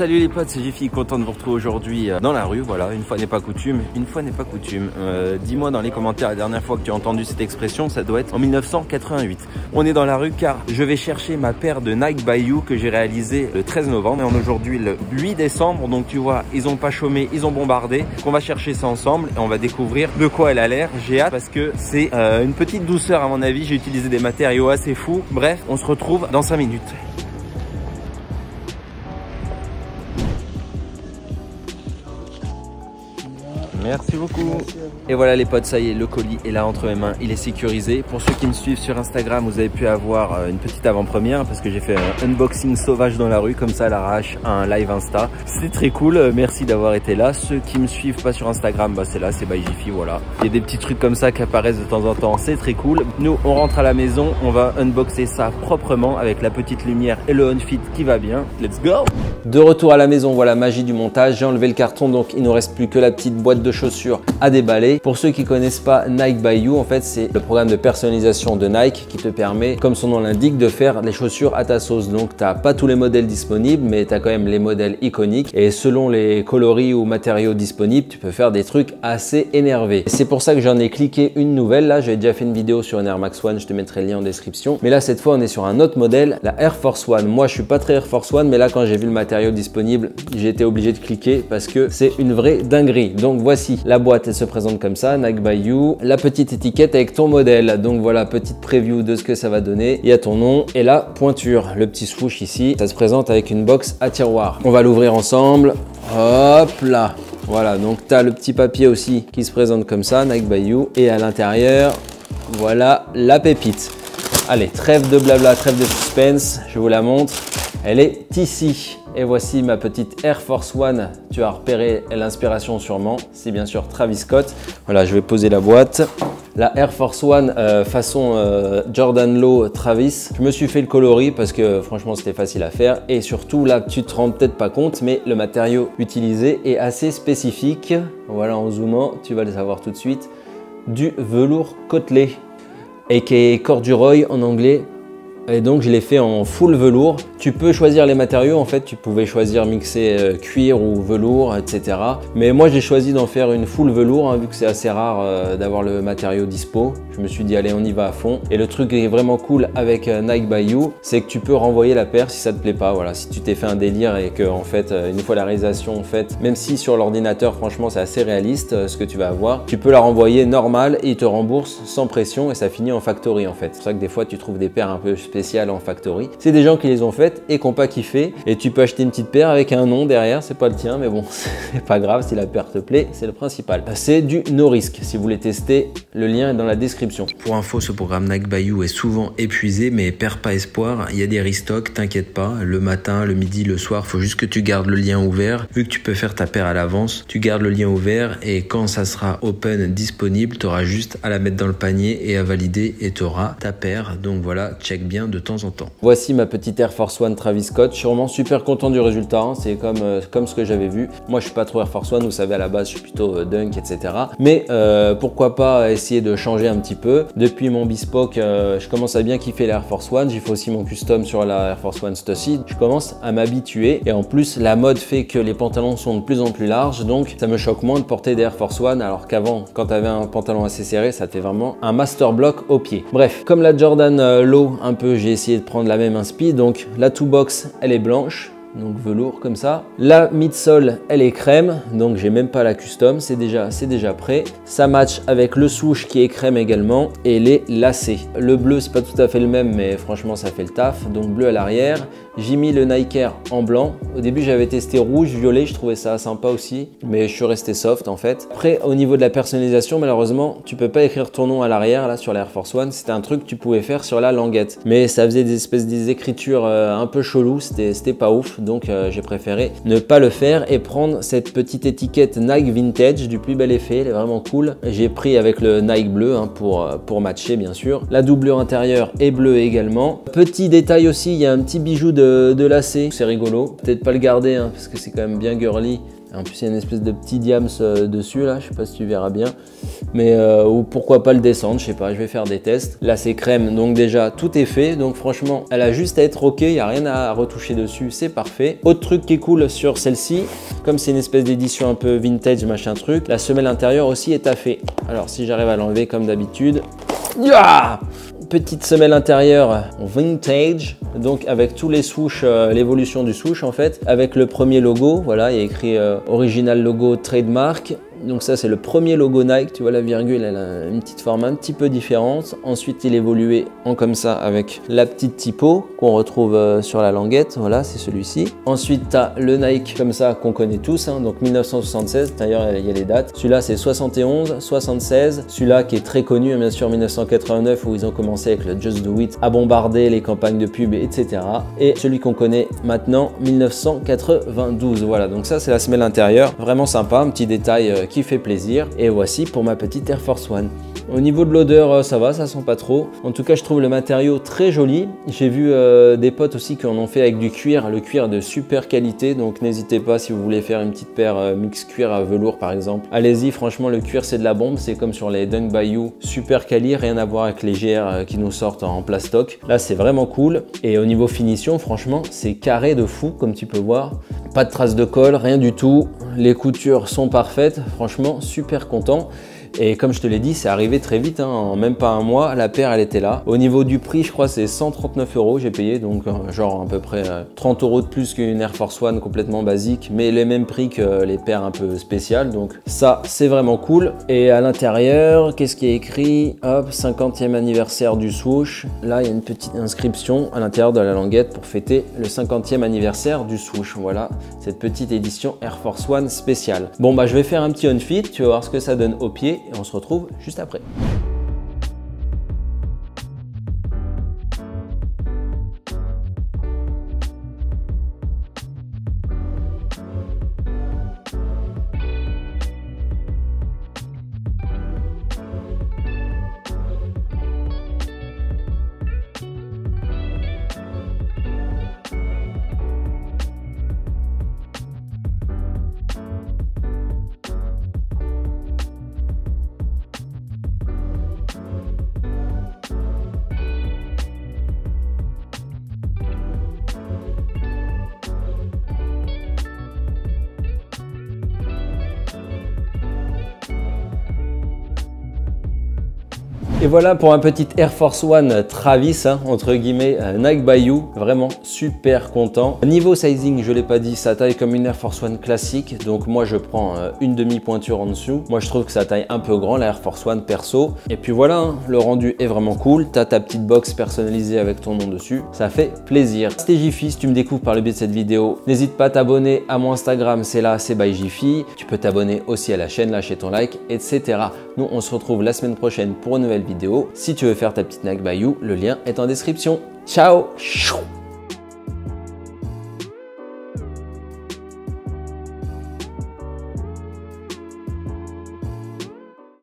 Salut les potes, c'est Jiffy, content de vous retrouver aujourd'hui dans la rue, voilà, une fois n'est pas coutume, dis-moi dans les commentaires la dernière fois que tu as entendu cette expression, ça doit être en 1988. On est dans la rue car je vais chercher ma paire de Nike by You que j'ai réalisé le 13 novembre et on est aujourd'hui le 8 décembre, donc tu vois, ils ont pas chômé, ils ont bombardé. On va chercher ça ensemble et on va découvrir de quoi elle a l'air. J'ai hâte parce que c'est une petite douceur à mon avis, j'ai utilisé des matériaux assez fous. Bref, on se retrouve dans 5 minutes. Merci beaucoup. Et voilà les potes, ça y est, le colis est là entre mes mains, il est sécurisé. Pour ceux qui me suivent sur Instagram, vous avez pu avoir une petite avant-première parce que j'ai fait un unboxing sauvage dans la rue, comme ça à l'arrache, un live Insta. C'est très cool, merci d'avoir été là. Ceux qui me suivent pas sur Instagram, bah c'est là, c'est by Jiffy, voilà. Il y a des petits trucs comme ça qui apparaissent de temps en temps, c'est très cool. Nous, on rentre à la maison, on va unboxer ça proprement avec la petite lumière et le on-fit qui va bien. Let's go! De retour à la maison, voilà, magie du montage. J'ai enlevé le carton, donc il ne reste plus que la petite boîte de chaussures à déballer. Pour ceux qui connaissent pas Nike by You, en fait c'est le programme de personnalisation de Nike qui te permet, comme son nom l'indique, de faire les chaussures à ta sauce. Donc tu n'as pas tous les modèles disponibles, mais tu as quand même les modèles iconiques et selon les coloris ou matériaux disponibles, tu peux faire des trucs assez énervés. C'est pour ça que j'en ai cliqué une nouvelle. Là j'ai déjà fait une vidéo sur une Air Max One, je te mettrai le lien en description, mais là cette fois on est sur un autre modèle, la Air Force One. Moi je suis pas très Air Force One, mais là quand j'ai vu le matériau disponible, j'ai été obligé de cliquer parce que c'est une vraie dinguerie. Donc voici la boîte, elle se présente comme ça, Nike by You, la petite étiquette avec ton modèle. Donc voilà, petite preview de ce que ça va donner. Il y a ton nom et la pointure, le petit swoosh ici. Ça se présente avec une box à tiroir. On va l'ouvrir ensemble. Hop là. Voilà, donc tu as le petit papier aussi qui se présente comme ça, Nike by You. Et à l'intérieur, voilà la pépite. Allez, trêve de blabla, trêve de suspense, je vous la montre. Elle est ici. Et voici ma petite Air Force One. Tu as repéré l'inspiration sûrement. C'est bien sûr Travis Scott. Voilà, je vais poser la boîte. La Air Force One façon Jordan Low Travis. Je me suis fait le coloris parce que franchement c'était facile à faire. Et surtout là, tu te rends peut-être pas compte, mais le matériau utilisé est assez spécifique. Voilà, en zoomant, tu vas le savoir tout de suite. Du velours côtelé, aka corduroy en anglais. Et donc je l'ai fait en full velours. Tu peux choisir les matériaux, en fait tu pouvais choisir mixer cuir ou velours, etc. Mais moi j'ai choisi d'en faire une full velours, hein, vu que c'est assez rare d'avoir le matériau dispo. Je me suis dit allez, on y va à fond. Et le truc qui est vraiment cool avec Nike by You, c'est que tu peux renvoyer la paire si ça te plaît pas. Voilà, si tu t'es fait un délire et que en fait une fois la réalisation faite, même si sur l'ordinateur franchement c'est assez réaliste ce que tu vas avoir, tu peux la renvoyer normal et il te rembourse sans pression et ça finit en factory en fait. C'est pour ça que des fois tu trouves des paires un peu spéciales en factory. C'est des gens qui les ont faites et qui n'ont pas kiffé et tu peux acheter une petite paire avec un nom derrière, c'est pas le tien mais bon c'est pas grave, si la paire te plaît, c'est le principal. C'est du no risk. Si vous voulez tester, le lien est dans la description. Pour info, ce programme Nike by You est souvent épuisé, mais perds pas espoir, il y a des restocks, t'inquiète pas, le matin, le midi, le soir, faut juste que tu gardes le lien ouvert. Vu que tu peux faire ta paire à l'avance, tu gardes le lien ouvert et quand ça sera open disponible, tu auras juste à la mettre dans le panier et à valider et tu auras ta paire. Donc voilà, check bien de temps en temps. Voici ma petite Air Force One Travis Scott. Je suis vraiment super content du résultat, hein. C'est comme ce que j'avais vu. Moi je suis pas trop Air Force One, vous savez à la base je suis plutôt Dunk, etc. Mais pourquoi pas essayer de changer un petit peu. Depuis mon bespoke, je commence à bien kiffer l'Air Force One. J'ai fait aussi mon custom sur la Air Force One Stussy. Je commence à m'habituer et en plus la mode fait que les pantalons sont de plus en plus larges, donc ça me choque moins de porter des Air Force One, alors qu'avant quand tu avais un pantalon assez serré, ça fait vraiment un master block au pied. Bref, comme la Jordan Low un peu, j'ai essayé de prendre la même inspi. Donc la two box elle est blanche, donc velours comme ça. La midsole elle est crème, donc j'ai même pas la custom, c'est déjà prêt. Ça match avec le swoosh qui est crème également et les lacets. Le bleu c'est pas tout à fait le même, mais franchement ça fait le taf. Donc bleu à l'arrière. J'ai mis le Nike Air en blanc. Au début j'avais testé rouge, violet, je trouvais ça sympa aussi, mais je suis resté soft en fait. Après au niveau de la personnalisation, malheureusement tu peux pas écrire ton nom à l'arrière là sur l'Air Force One. C'était un truc que tu pouvais faire sur la languette, mais ça faisait des espèces d'écritures un peu chelou, c'était pas ouf. Donc j'ai préféré ne pas le faire et prendre cette petite étiquette Nike Vintage du plus bel effet. Elle est vraiment cool. J'ai pris avec le Nike bleu hein, pour matcher bien sûr. La doublure intérieure est bleue également. Petit détail aussi, il y a un petit bijou de lacet. C'est rigolo. Peut-être pas le garder hein, parce que c'est quand même bien girly. En plus il y a une espèce de petit diams dessus là, je sais pas si tu verras bien. Mais ou pourquoi pas le descendre, je sais pas, je vais faire des tests. Là c'est crème, donc déjà tout est fait. Donc franchement, elle a juste à être ok, il n'y a rien à retoucher dessus, c'est parfait. Autre truc qui est cool sur celle-ci, comme c'est une espèce d'édition un peu vintage machin truc, la semelle intérieure aussi est taffée. Alors si j'arrive à l'enlever comme d'habitude, petite semelle intérieure vintage, donc avec tous les swoosh, l'évolution du swoosh en fait, avec le premier logo, voilà, il y a écrit original logo trademark. Donc ça c'est le premier logo Nike, tu vois la virgule elle a une petite forme un petit peu différente. Ensuite il évoluait en comme ça avec la petite typo qu'on retrouve sur la languette, voilà c'est celui-ci. Ensuite tu as le Nike comme ça qu'on connaît tous, hein, donc 1976, d'ailleurs il y a les dates. Celui-là c'est 71, 76, celui-là qui est très connu bien sûr 1989 où ils ont commencé avec le Just Do It à bombarder les campagnes de pub etc. Et celui qu'on connaît maintenant 1992, voilà donc ça c'est la semelle intérieure, vraiment sympa, un petit détail qui fait plaisir. Et voici pour ma petite Air Force One. Au niveau de l'odeur, ça va, ça sent pas trop. En tout cas, je trouve le matériau très joli. J'ai vu des potes aussi qui en ont fait avec du cuir, le cuir de super qualité. Donc n'hésitez pas si vous voulez faire une petite paire mix cuir à velours par exemple. Allez-y, franchement, le cuir c'est de la bombe. C'est comme sur les Dunk Bayou, super quali, rien à voir avec les GR qui nous sortent en plastoc. Là, c'est vraiment cool. Et au niveau finition, franchement, c'est carré de fou comme tu peux voir. Pas de traces de colle, rien du tout. Les coutures sont parfaites, franchement super content. Et comme je te l'ai dit, c'est arrivé très vite, hein, en même pas un mois, la paire elle était là. Au niveau du prix, je crois c'est 139 € j'ai payé, donc genre à peu près 30 € de plus qu'une Air Force One complètement basique, mais les mêmes prix que les paires un peu spéciales, donc ça c'est vraiment cool. Et à l'intérieur, qu'est-ce qui est écrit? Hop, 50e anniversaire du swoosh. Là il y a une petite inscription à l'intérieur de la languette pour fêter le 50e anniversaire du swoosh. Voilà, cette petite édition Air Force One spéciale. Bon bah je vais faire un petit on-fit, tu vas voir ce que ça donne au pied. Et on se retrouve juste après. Et voilà pour un petit Air Force One Travis, hein, entre guillemets, Nike Bayou, vraiment super content. Niveau sizing, je l'ai pas dit, ça taille comme une Air Force One classique, donc moi je prends une demi-pointure en dessous. Moi je trouve que ça taille un peu grand la Air Force One perso. Et puis voilà, hein, le rendu est vraiment cool, tu as ta petite box personnalisée avec ton nom dessus, ça fait plaisir. C'était Jiffy, si tu me découvres par le biais de cette vidéo, n'hésite pas à t'abonner à mon Instagram, c'est là, c'est by Jiffy. Tu peux t'abonner aussi à la chaîne, lâcher ton like, etc. Nous on se retrouve la semaine prochaine pour une nouvelle vidéo. Si tu veux faire ta petite Nike Bayou, le lien est en description. Ciao!